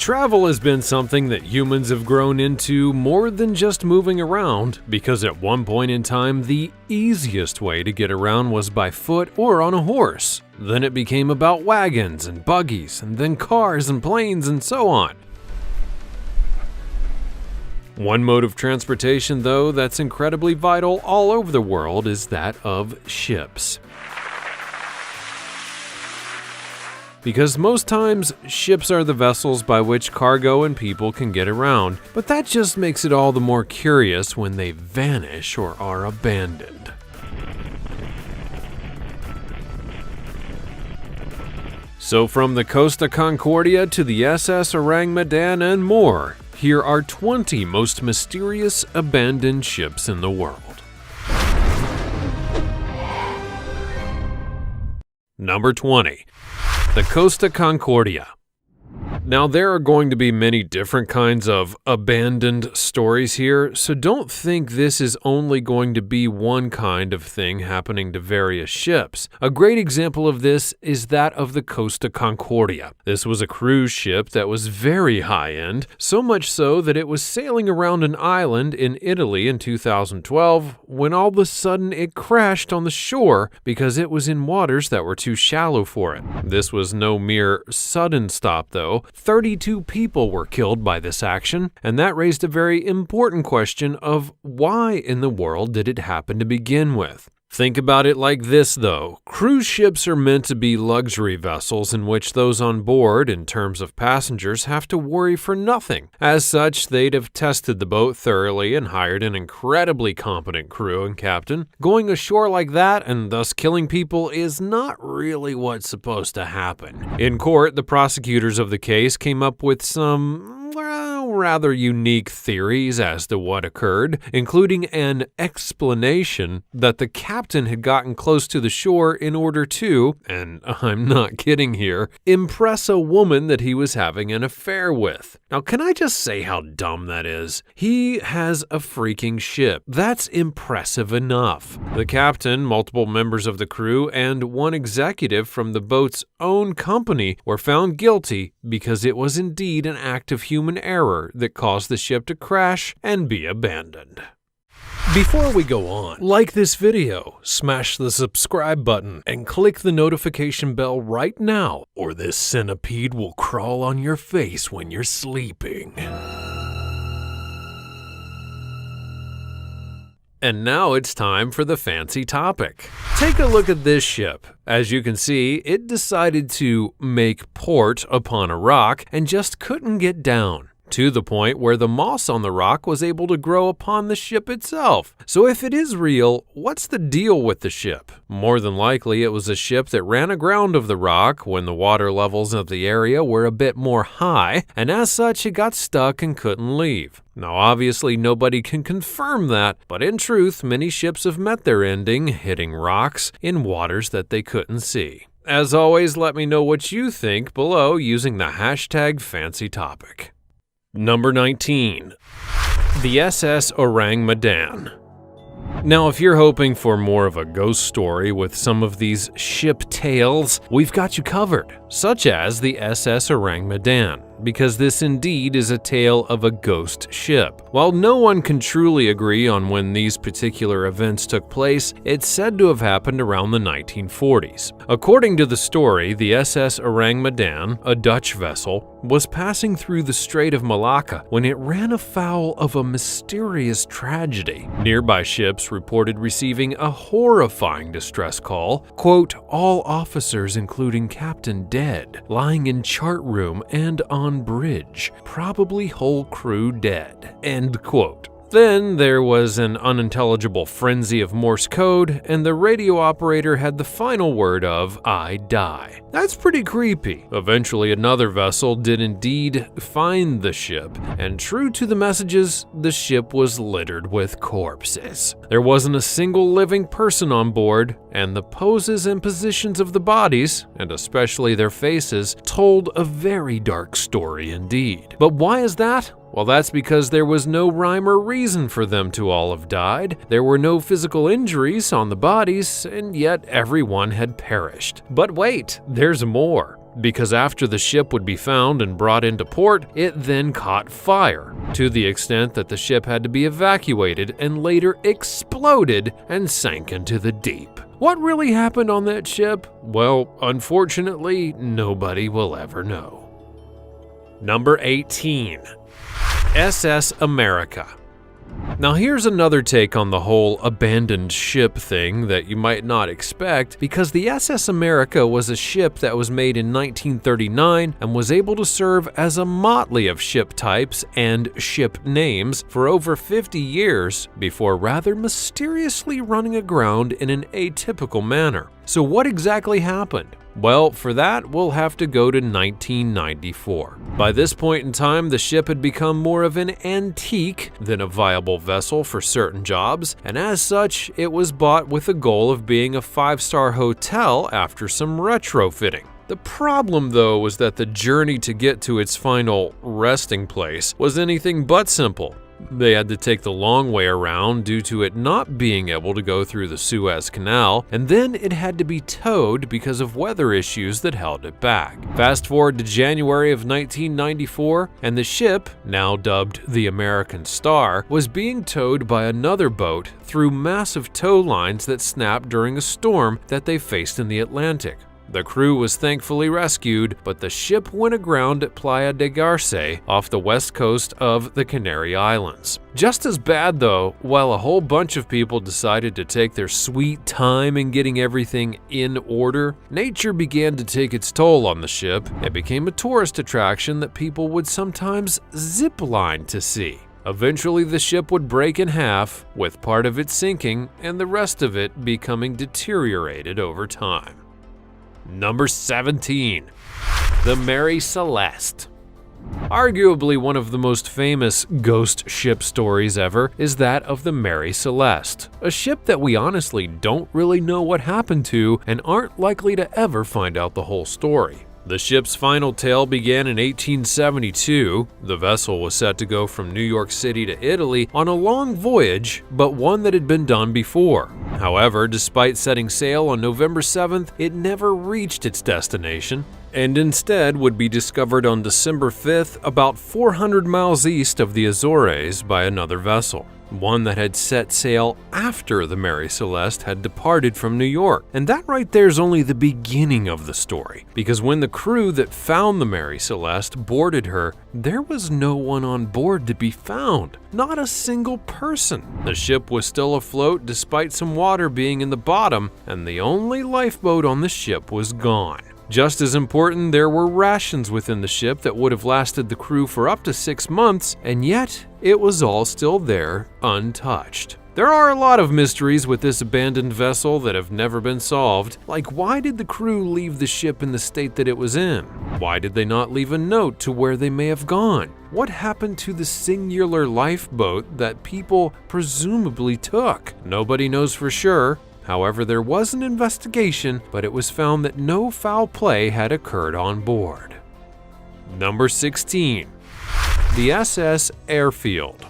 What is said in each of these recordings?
Travel has been something that humans have grown into more than just moving around, because at one point in time, the easiest way to get around was by foot or on a horse. Then it became about wagons and buggies, and then cars and planes and so on. One mode of transportation, though, that's incredibly vital all over the world is that of ships. Because most times, ships are the vessels by which cargo and people can get around, but that just makes it all the more curious when they vanish or are abandoned. So from the Costa Concordia to the SS Orang Medan and more, here are 20 most mysterious abandoned ships in the world. Number 20. The Costa Concordia. Now, there are going to be many different kinds of abandoned stories here, so don't think this is only going to be one kind of thing happening to various ships. A great example of this is that of the Costa Concordia. This was a cruise ship that was very high-end, so much so that it was sailing around an island in Italy in 2012 when all of a sudden it crashed on the shore because it was in waters that were too shallow for it. This was no mere sudden stop, though. 32 people were killed by this action, and that raised a very important question of why in the world did it happen to begin with? Think about it like this, though. Cruise ships are meant to be luxury vessels in which those on board, in terms of passengers, have to worry for nothing. As such, they'd have tested the boat thoroughly and hired an incredibly competent crew and captain. Going ashore like that and thus killing people is not really what's supposed to happen. In court, the prosecutors of the case came up with some rather unique theories as to what occurred, including an explanation that the captain had gotten close to the shore in order to, and I'm not kidding here, impress a woman that he was having an affair with. Now, can I just say how dumb that is? He has a freaking ship. That's impressive enough. The captain, multiple members of the crew, and one executive from the boat's own company were found guilty because it was indeed an act of human error that caused the ship to crash and be abandoned. Before we go on, like this video, smash the subscribe button, and click the notification bell right now, or this centipede will crawl on your face when you're sleeping. And now it's time for the fancy topic. Take a look at this ship. As you can see, it decided to make port upon a rock and just couldn't get down, to the point where the moss on the rock was able to grow upon the ship itself. So if it is real, what's the deal with the ship? More than likely, it was a ship that ran aground of the rock when the water levels of the area were a bit more high, and as such, it got stuck and couldn't leave. Now, obviously, nobody can confirm that, but in truth, many ships have met their ending, hitting rocks in waters that they couldn't see. As always, let me know what you think below using the hashtag #FancyTopic. Number 19. The SS Orang Medan. Now, if you're hoping for more of a ghost story with some of these ship tales, we've got you covered, such as the SS Orang Medan, because this indeed is a tale of a ghost ship. While no one can truly agree on when these particular events took place, it's said to have happened around the 1940s. According to the story, the SS Orang Medan, a Dutch vessel, was passing through the Strait of Malacca when it ran afoul of a mysterious tragedy. Nearby ships reported receiving a horrifying distress call, quote, "All officers including captain dead, lying in chart room and on bridge, probably whole crew dead," end quote. Then there was an unintelligible frenzy of Morse code, and the radio operator had the final word of, "I die." That's pretty creepy. Eventually, another vessel did indeed find the ship, and true to the messages, the ship was littered with corpses. There wasn't a single living person on board, and the poses and positions of the bodies, and especially their faces, told a very dark story indeed. But why is that? Well, that's because there was no rhyme or reason for them to all have died. There were no physical injuries on the bodies, and yet everyone had perished. But wait, there's more. because after the ship would be found and brought into port, it then caught fire, to the extent that the ship had to be evacuated and later exploded and sank into the deep. What really happened on that ship? Well, unfortunately, nobody will ever know. Number 18. SS America. Now here's another take on the whole abandoned ship thing that you might not expect, because the SS America was a ship that was made in 1939 and was able to serve as a motley of ship types and ship names for over 50 years before rather mysteriously running aground in an atypical manner. So what exactly happened? Well, for that, we'll have to go to 1994. By this point in time, the ship had become more of an antique than a viable vessel for certain jobs, and as such, it was bought with the goal of being a 5-star hotel after some retrofitting. The problem, though, was that the journey to get to its final resting place was anything but simple. They had to take the long way around due to it not being able to go through the Suez Canal, and then it had to be towed because of weather issues that held it back. Fast forward to January of 1994, and the ship, now dubbed the American Star, was being towed by another boat through massive tow lines that snapped during a storm that they faced in the Atlantic. The crew was thankfully rescued, but the ship went aground at Playa de Garce off the west coast of the Canary Islands. Just as bad though, while a whole bunch of people decided to take their sweet time in getting everything in order, nature began to take its toll on the ship. It became a tourist attraction that people would sometimes zip line to see. Eventually, the ship would break in half, with part of it sinking and the rest of it becoming deteriorated over time. Number 17. The Mary Celeste. Arguably one of the most famous ghost ship stories ever is that of the Mary Celeste, a ship that we honestly don't really know what happened to and aren't likely to ever find out the whole story. The ship's final tale began in 1872. The vessel was set to go from New York City to Italy on a long voyage, but one that had been done before. However, despite setting sail on November 7th, it never reached its destination, and instead would be discovered on December 5th about 400 miles east of the Azores by another vessel, one that had set sail after the Mary Celeste had departed from New York. And that right there is only the beginning of the story, because when the crew that found the Mary Celeste boarded her, there was no one on board to be found, not a single person. The ship was still afloat despite some water being in the bottom, and the only lifeboat on the ship was gone. Just as important, there were rations within the ship that would have lasted the crew for up to 6 months, and yet it was all still there, untouched. There are a lot of mysteries with this abandoned vessel that have never been solved, like why did the crew leave the ship in the state that it was in? Why did they not leave a note to where they may have gone? What happened to the singular lifeboat that people presumably took? Nobody knows for sure. However, there was an investigation, but it was found that no foul play had occurred on board. Number 16. The SS Airfield.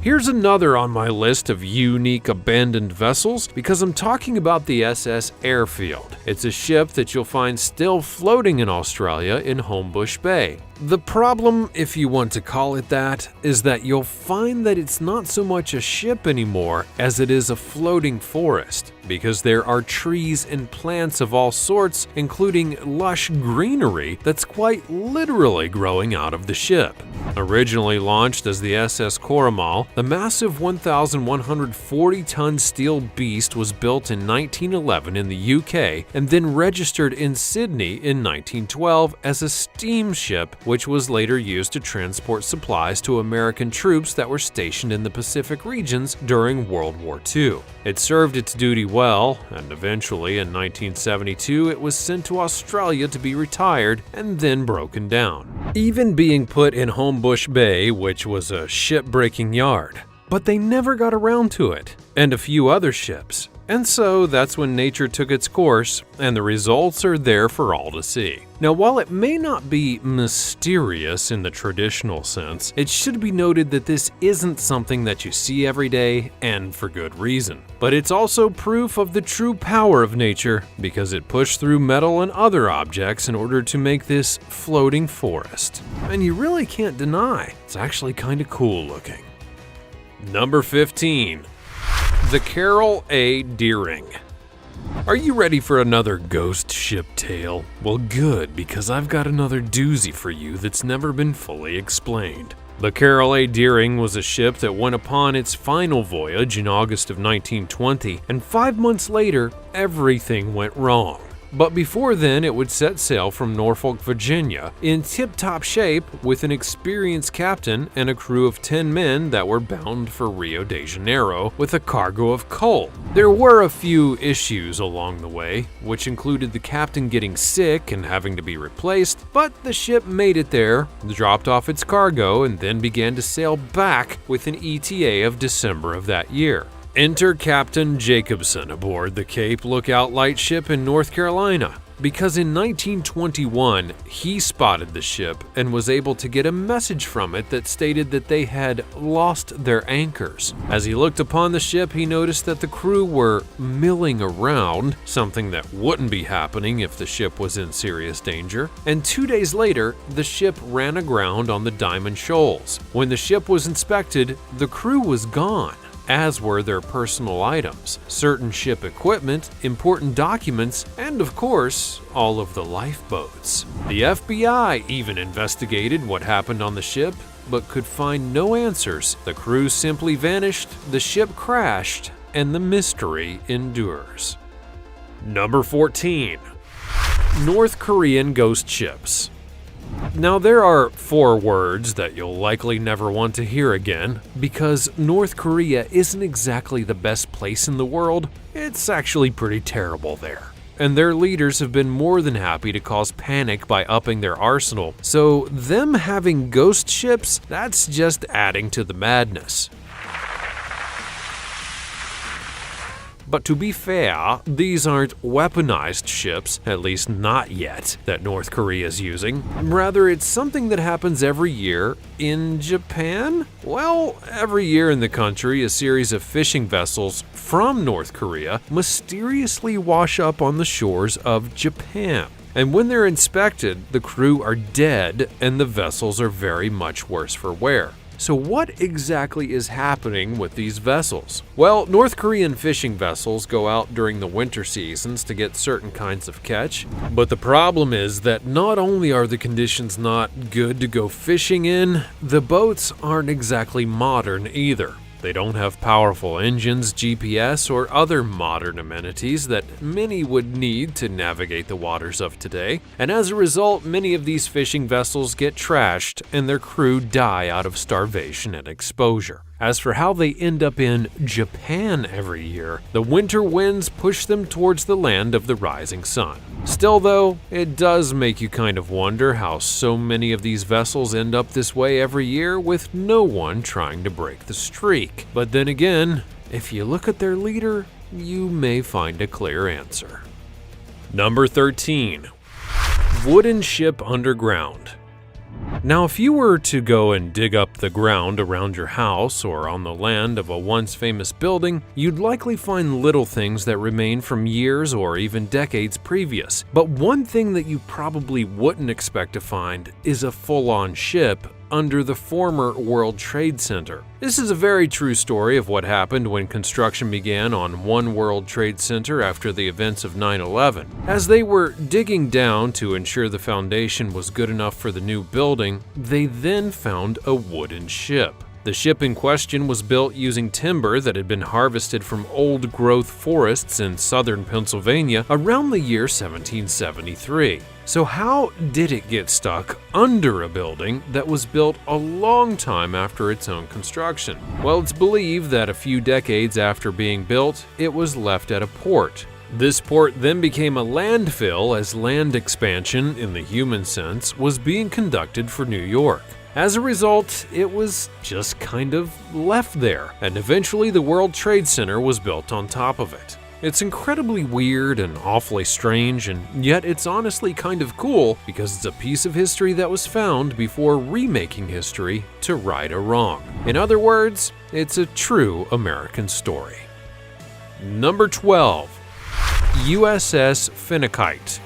Here's another on my list of unique abandoned vessels because I'm talking about the SS Airfield. It's a ship that you'll find still floating in Australia in Homebush Bay. The problem, if you want to call it that, is that you'll find that it's not so much a ship anymore as it is a floating forest, because there are trees and plants of all sorts, including lush greenery that's quite literally growing out of the ship. Originally launched as the SS Coromel, the massive 1,140-ton steel beast was built in 1911 in the UK and then registered in Sydney in 1912 as a steamship, which was later used to transport supplies to American troops that were stationed in the Pacific regions during World War II. It served its duty well, and eventually in 1972 it was sent to Australia to be retired and then broken down, even being put in Homebush Bay, which was a ship-breaking yard. But they never got around to it, and a few other ships. And so that's when nature took its course, and the results are there for all to see. Now, while it may not be mysterious in the traditional sense, it should be noted that this isn't something that you see every day, and for good reason. But it's also proof of the true power of nature, because it pushed through metal and other objects in order to make this floating forest. And you really can't deny, it's actually kinda cool looking. Number 15. The Carroll A. Deering. Are you ready for another ghost ship tale? Well, good, because I've got another doozy for you that's never been fully explained. The Carroll A. Deering was a ship that went upon its final voyage in August of 1920, and 5 months later, everything went wrong. But before then, it would set sail from Norfolk, Virginia, in tip-top shape with an experienced captain and a crew of 10 men that were bound for Rio de Janeiro with a cargo of coal. There were a few issues along the way, which included the captain getting sick and having to be replaced, but the ship made it there, dropped off its cargo, and then began to sail back with an ETA of December of that year. Enter Captain Jacobson aboard the Cape Lookout lightship in North Carolina, because in 1921 he spotted the ship and was able to get a message from it that stated that they had lost their anchors. As he looked upon the ship, he noticed that the crew were milling around, something that wouldn't be happening if the ship was in serious danger, and 2 days later, the ship ran aground on the Diamond Shoals. When the ship was inspected, the crew was gone, as were their personal items, certain ship equipment, important documents, and of course, all of the lifeboats. The FBI even investigated what happened on the ship, but could find no answers. The crew simply vanished, the ship crashed, and the mystery endures. Number 14. North Korean ghost ships. Now, there are 4 words that you'll likely never want to hear again, because North Korea isn't exactly the best place in the world. It's actually pretty terrible there. And their leaders have been more than happy to cause panic by upping their arsenal, so them having ghost ships, that's just adding to the madness. But to be fair, these aren't weaponized ships, at least not yet, that North Korea is using. Rather, it's something that happens every year in Japan? Well, every year in the country, a series of fishing vessels from North Korea mysteriously wash up on the shores of Japan. And when they're inspected, the crew are dead and the vessels are very much worse for wear. So what exactly is happening with these vessels? Well, North Korean fishing vessels go out during the winter seasons to get certain kinds of catch, but the problem is that not only are the conditions not good to go fishing in, the boats aren't exactly modern either. They don't have powerful engines, GPS, or other modern amenities that many would need to navigate the waters of today, and as a result, many of these fishing vessels get trashed and their crew die out of starvation and exposure. As for how they end up in Japan every year, the winter winds push them towards the land of the rising sun. Still though, it does make you kind of wonder how so many of these vessels end up this way every year with no one trying to break the streak. But then again, if you look at their leader, you may find a clear answer. Number 13. Wooden ship underground. Now, if you were to go and dig up the ground around your house or on the land of a once famous building, you'd likely find little things that remain from years or even decades previous. But one thing that you probably wouldn't expect to find is a full-on ship under the former World Trade Center. This is a very true story of what happened when construction began on One World Trade Center after the events of 9/11. As they were digging down to ensure the foundation was good enough for the new building, they then found a wooden ship. The ship in question was built using timber that had been harvested from old-growth forests in southern Pennsylvania around the year 1773. So how did it get stuck under a building that was built a long time after its own construction? Well, it's believed that a few decades after being built, it was left at a port. This port then became a landfill as land expansion, in the human sense, was being conducted for New York. As a result, it was just kind of left there, and eventually the World Trade Center was built on top of it. It's incredibly weird and awfully strange, and yet it's honestly kind of cool because it's a piece of history that was found before remaking history to right a wrong. In other words, it's a true American story. Number 12. USS Finneckite.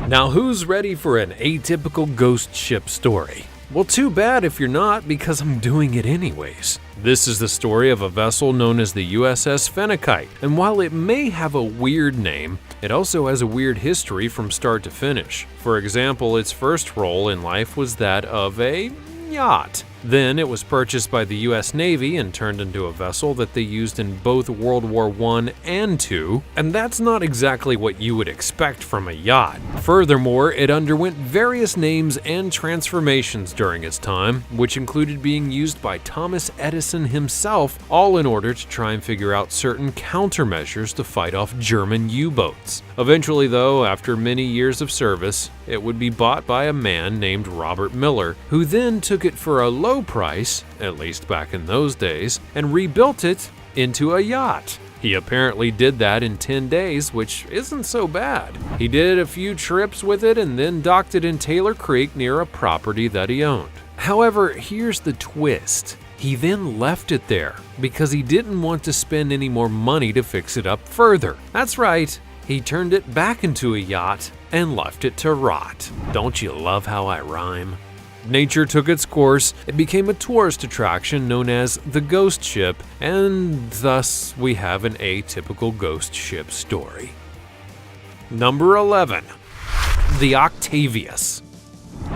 Now, who's ready for an atypical ghost ship story? Well, too bad if you're not, because I'm doing it anyways. This is the story of a vessel known as the USS Finneckite, and while it may have a weird name, it also has a weird history from start to finish. For example, its first role in life was that of a yacht. Then it was purchased by the US Navy and turned into a vessel that they used in both World War I and II, and that's not exactly what you would expect from a yacht. Furthermore, it underwent various names and transformations during its time, which included being used by Thomas Edison himself, all in order to try and figure out certain countermeasures to fight off German U-boats. Eventually, though, after many years of service, it would be bought by a man named Robert Miller, who then took it for a low price, at least back in those days, and rebuilt it into a yacht. He apparently did that in 10 days, which isn't so bad. He did a few trips with it and then docked it in Taylor Creek near a property that he owned. However, here's the twist. He then left it there because he didn't want to spend any more money to fix it up further. That's right, he turned it back into a yacht and left it to rot. Don't you love how I rhyme? Nature took its course, it became a tourist attraction known as the ghost ship, and thus we have an atypical ghost ship story. Number 11. The Octavius.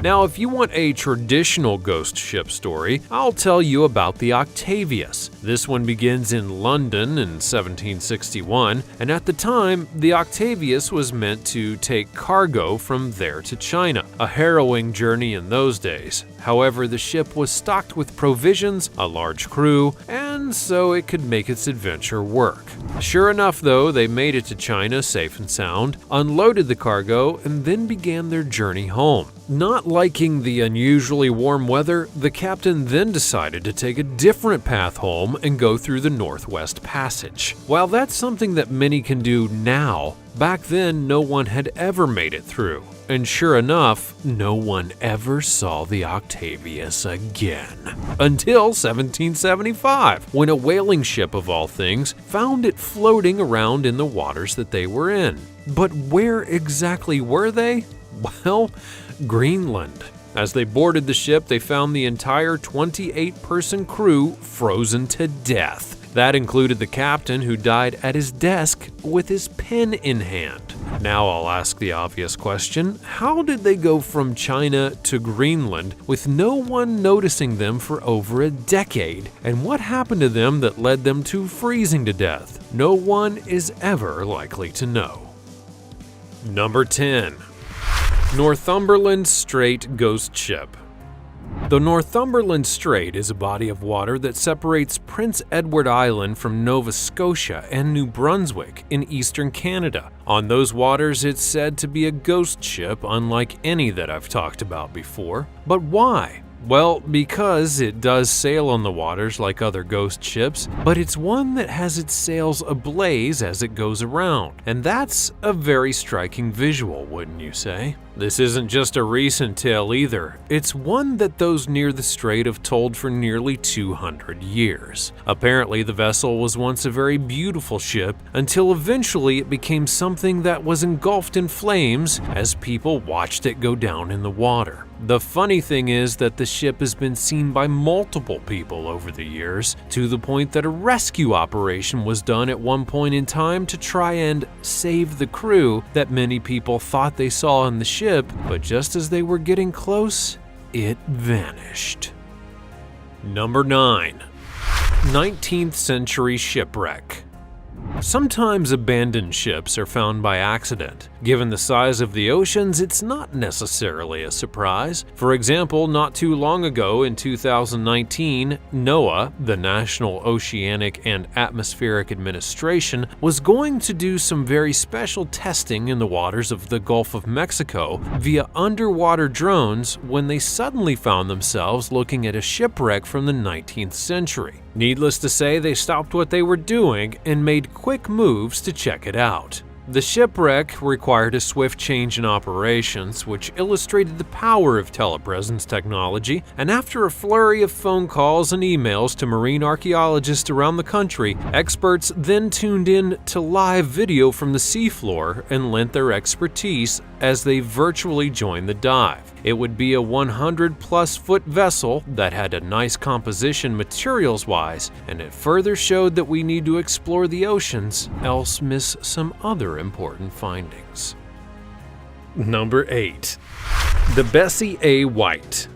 Now, if you want a traditional ghost ship story, I'll tell you about the Octavius. This one begins in London in 1761, and at the time, the Octavius was meant to take cargo from there to China, a harrowing journey in those days. However, the ship was stocked with provisions, a large crew, and so it could make its adventure work. Sure enough, though, they made it to China safe and sound, unloaded the cargo, and then began their journey home. Not liking the unusually warm weather, the captain then decided to take a different path home and go through the Northwest Passage. While that's something that many can do now, back then no one had ever made it through. And sure enough, no one ever saw the Octavius again. Until 1775, when a whaling ship of all things found it floating around in the waters that they were in. But where exactly were they? Well, Greenland. As they boarded the ship, they found the entire 28-person crew frozen to death. That included the captain, who died at his desk with his pen in hand. Now I'll ask the obvious question: how did they go from China to Greenland with no one noticing them for over a decade? And what happened to them that led them to freezing to death? No one is ever likely to know. Number 10. Northumberland Strait Ghost Ship. The Northumberland Strait is a body of water that separates Prince Edward Island from Nova Scotia and New Brunswick in eastern Canada. On those waters, it's said to be a ghost ship unlike any that I've talked about before. But why? Well, because it does sail on the waters like other ghost ships, but it's one that has its sails ablaze as it goes around. And that's a very striking visual, wouldn't you say? This isn't just a recent tale either. It's one that those near the strait have told for nearly 200 years. Apparently, the vessel was once a very beautiful ship until eventually it became something that was engulfed in flames as people watched it go down in the water. The funny thing is that the ship has been seen by multiple people over the years, to the point that a rescue operation was done at one point in time to try and save the crew that many people thought they saw on the ship, but just as they were getting close, it vanished. Number 9. 19th century shipwreck. Sometimes abandoned ships are found by accident. Given the size of the oceans, it's not necessarily a surprise. For example, not too long ago in 2019, NOAA, the National Oceanic and Atmospheric Administration, was going to do some very special testing in the waters of the Gulf of Mexico via underwater drones when they suddenly found themselves looking at a shipwreck from the 19th century. Needless to say, they stopped what they were doing and made quick moves to check it out. The shipwreck required a swift change in operations, which illustrated the power of telepresence technology, and after a flurry of phone calls and emails to marine archaeologists around the country, experts then tuned in to live video from the seafloor and lent their expertise as they virtually joined the dive. It would be a 100-plus foot vessel that had a nice composition materials-wise, and it further showed that we need to explore the oceans, else miss some other important findings. Number 8. The Bessie A. White.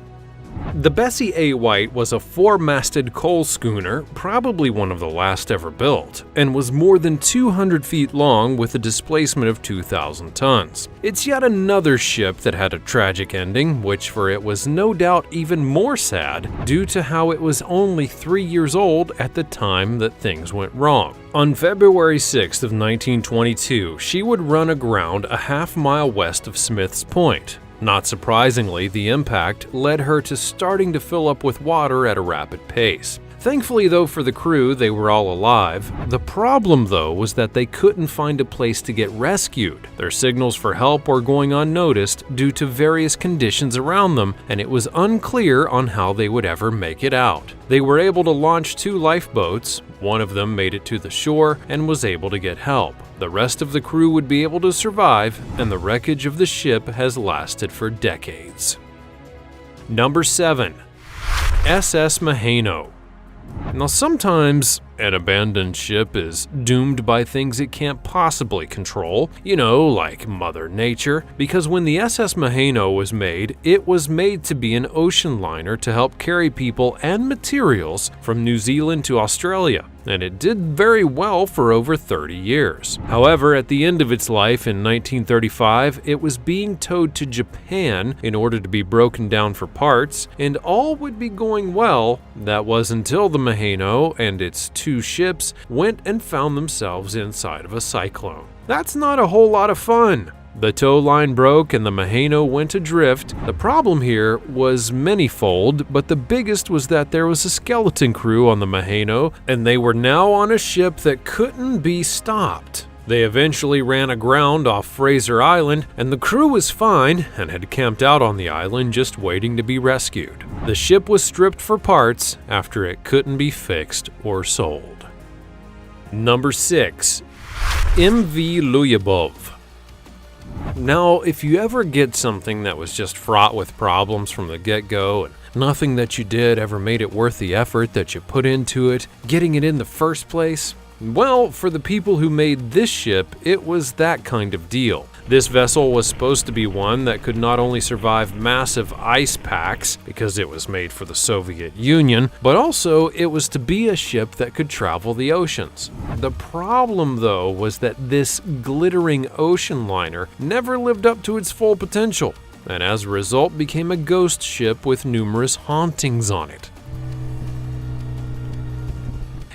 The Bessie A. White was a four-masted coal schooner, probably one of the last ever built, and was more than 200 feet long with a displacement of 2,000 tons. It's yet another ship that had a tragic ending, which for it was no doubt even more sad due to how it was only 3 years old at the time that things went wrong. On February 6th of 1922, she would run aground a half-mile west of Smith's Point. Not surprisingly, the impact led her to starting to fill up with water at a rapid pace. Thankfully, though, for the crew, they were all alive. The problem, though, was that they couldn't find a place to get rescued. Their signals for help were going unnoticed due to various conditions around them, and it was unclear on how they would ever make it out. They were able to launch 2 lifeboats. One of them made it to the shore and was able to get help. The rest of the crew would be able to survive, and the wreckage of the ship has lasted for decades. Number 7. SS Mahano. Now, sometimes an abandoned ship is doomed by things it can't possibly control, like Mother Nature, because when the SS Mahano was made, it was made to be an ocean liner to help carry people and materials from New Zealand to Australia, and it did very well for over 30 years. However, at the end of its life in 1935, it was being towed to Japan in order to be broken down for parts, and all would be going well. That was until the Mahano and its 2 ships went and found themselves inside of a cyclone. That's not a whole lot of fun. The tow line broke and the Mahano went adrift. The problem here was manyfold, but the biggest was that there was a skeleton crew on the Mahano, and they were now on a ship that couldn't be stopped. They eventually ran aground off Fraser Island, and the crew was fine and had camped out on the island just waiting to be rescued. The ship was stripped for parts after it couldn't be fixed or sold. Number 6. MV Lyubov. Now, if you ever get something that was just fraught with problems from the get-go and nothing that you did ever made it worth the effort that you put into it, getting it in the first place, well, for the people who made this ship, it was that kind of deal. This vessel was supposed to be one that could not only survive massive ice packs, because it was made for the Soviet Union, but also it was to be a ship that could travel the oceans. The problem, though, was that this glittering ocean liner never lived up to its full potential, and as a result became a ghost ship with numerous hauntings on it.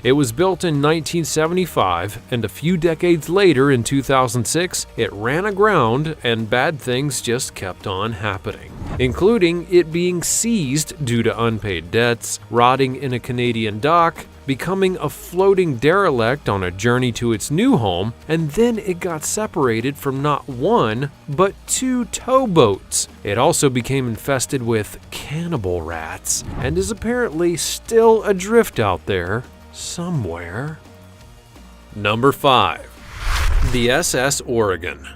It was built in 1975, and a few decades later, in 2006, it ran aground and bad things just kept on happening, including it being seized due to unpaid debts, rotting in a Canadian dock, becoming a floating derelict on a journey to its new home, and then it got separated from not 1, but 2 towboats. It also became infested with cannibal rats, and is apparently still adrift out there somewhere. Number 5. The SS Oregon.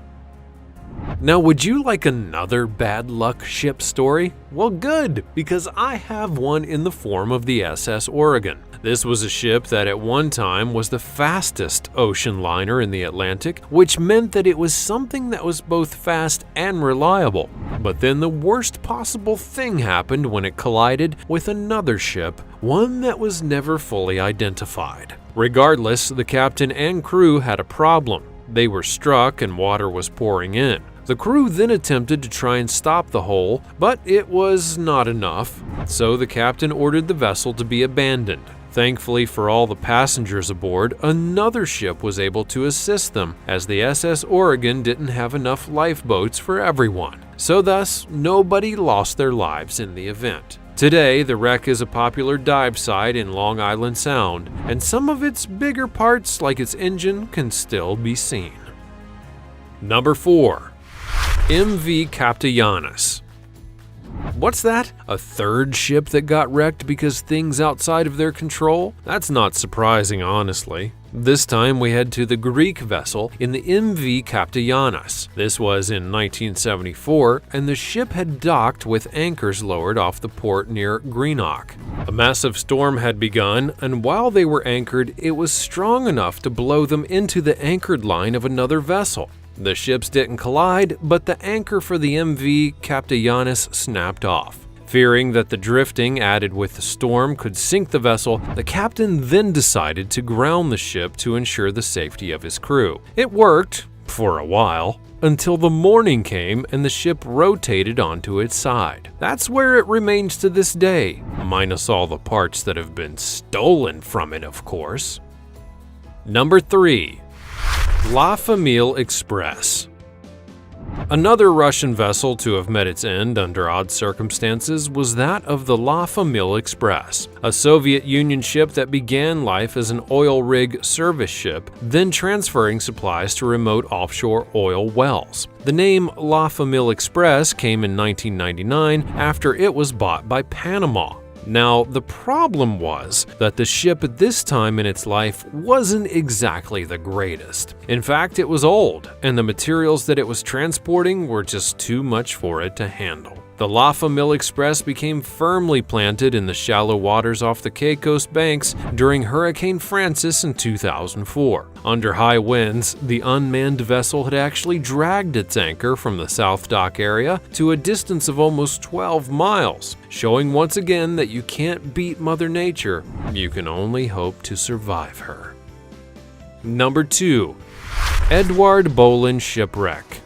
Now, would you like another bad luck ship story? Well, good, because I have one in the form of the SS Oregon. This was a ship that at one time was the fastest ocean liner in the Atlantic, which meant that it was something that was both fast and reliable. But then the worst possible thing happened when it collided with another ship, one that was never fully identified. Regardless, the captain and crew had a problem. They were struck and water was pouring in. The crew then attempted to try and stop the hole, but it was not enough, so the captain ordered the vessel to be abandoned. Thankfully for all the passengers aboard, another ship was able to assist them, as the SS Oregon didn't have enough lifeboats for everyone. So thus, nobody lost their lives in the event. Today, the wreck is a popular dive site in Long Island Sound, and some of its bigger parts, like its engine, can still be seen. Number 4. MV Captayanus. What's that? A third ship that got wrecked because things outside of their control? That's not surprising, honestly. This time we head to the Greek vessel in the MV Captayanus. This was in 1974, and the ship had docked with anchors lowered off the port near Greenock. A massive storm had begun, and while they were anchored, it was strong enough to blow them into the anchored line of another vessel. The ships didn't collide, but the anchor for the MV Captayanus snapped off. Fearing that the drifting added with the storm could sink the vessel, the captain then decided to ground the ship to ensure the safety of his crew. It worked, for a while, until the morning came and the ship rotated onto its side. That's where it remains to this day, minus all the parts that have been stolen from it, of course. Number 3. La Famille Express. Another Russian vessel to have met its end under odd circumstances was that of the La Famille Express, a Soviet Union ship that began life as an oil rig service ship, then transferring supplies to remote offshore oil wells. The name La Famille Express came in 1999 after it was bought by Panama. Now, the problem was that the ship at this time in its life wasn't exactly the greatest. In fact, it was old, and the materials that it was transporting were just too much for it to handle. The La Famille Express became firmly planted in the shallow waters off the Caicos banks during Hurricane Francis in 2004. Under high winds, the unmanned vessel had actually dragged its anchor from the South Dock area to a distance of almost 12 miles, showing once again that you can't beat Mother Nature, you can only hope to survive her. Number 2. Edward Bolen Shipwreck.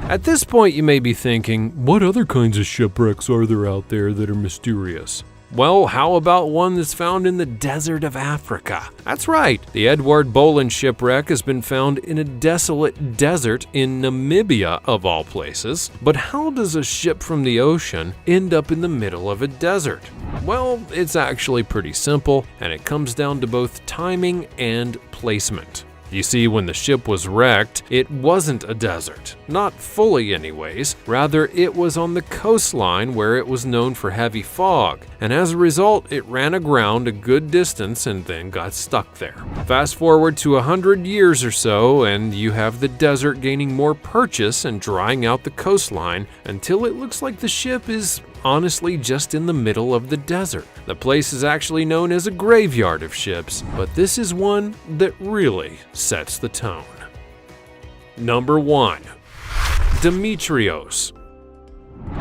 At this point, you may be thinking, what other kinds of shipwrecks are there out there that are mysterious? Well, how about one that's found in the desert of Africa? That's right, the Edward Bolen shipwreck has been found in a desolate desert in Namibia, of all places. But how does a ship from the ocean end up in the middle of a desert? Well, it's actually pretty simple, and it comes down to both timing and placement. You see, when the ship was wrecked, it wasn't a desert. Not fully anyways. Rather, it was on the coastline where it was known for heavy fog, and as a result, it ran aground a good distance and then got stuck there. Fast forward to 100 years or so, and you have the desert gaining more purchase and drying out the coastline until it looks like the ship is honestly just in the middle of the desert. The place is actually known as a graveyard of ships, but this is one that really sets the tone. Number 1. Demetrios.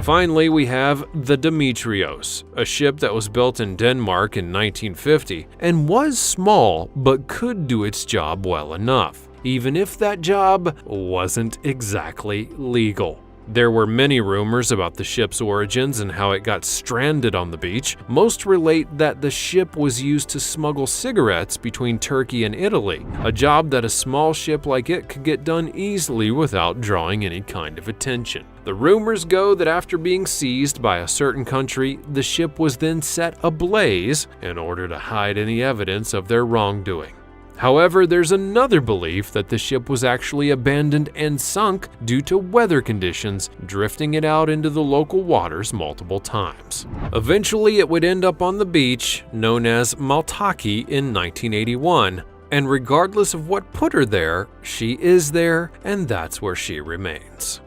Finally, we have the Demetrios, a ship that was built in Denmark in 1950 and was small but could do its job well enough, even if that job wasn't exactly legal. There were many rumors about the ship's origins and how it got stranded on the beach. Most relate that the ship was used to smuggle cigarettes between Turkey and Italy, a job that a small ship like it could get done easily without drawing any kind of attention. The rumors go that after being seized by a certain country, the ship was then set ablaze in order to hide any evidence of their wrongdoing. However, there's another belief that the ship was actually abandoned and sunk due to weather conditions, drifting it out into the local waters multiple times. Eventually, it would end up on the beach, known as Maltaki, in 1981, and regardless of what put her there, she is there, and that's where she remains.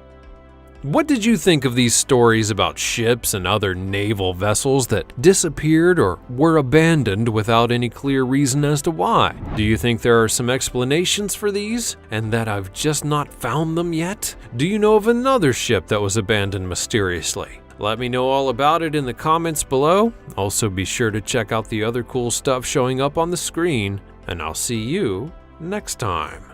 What did you think of these stories about ships and other naval vessels that disappeared or were abandoned without any clear reason as to why? Do you think there are some explanations for these and that I've just not found them yet? Do you know of another ship that was abandoned mysteriously? Let me know all about it in the comments below. Also, be sure to check out the other cool stuff showing up on the screen, and I'll see you next time.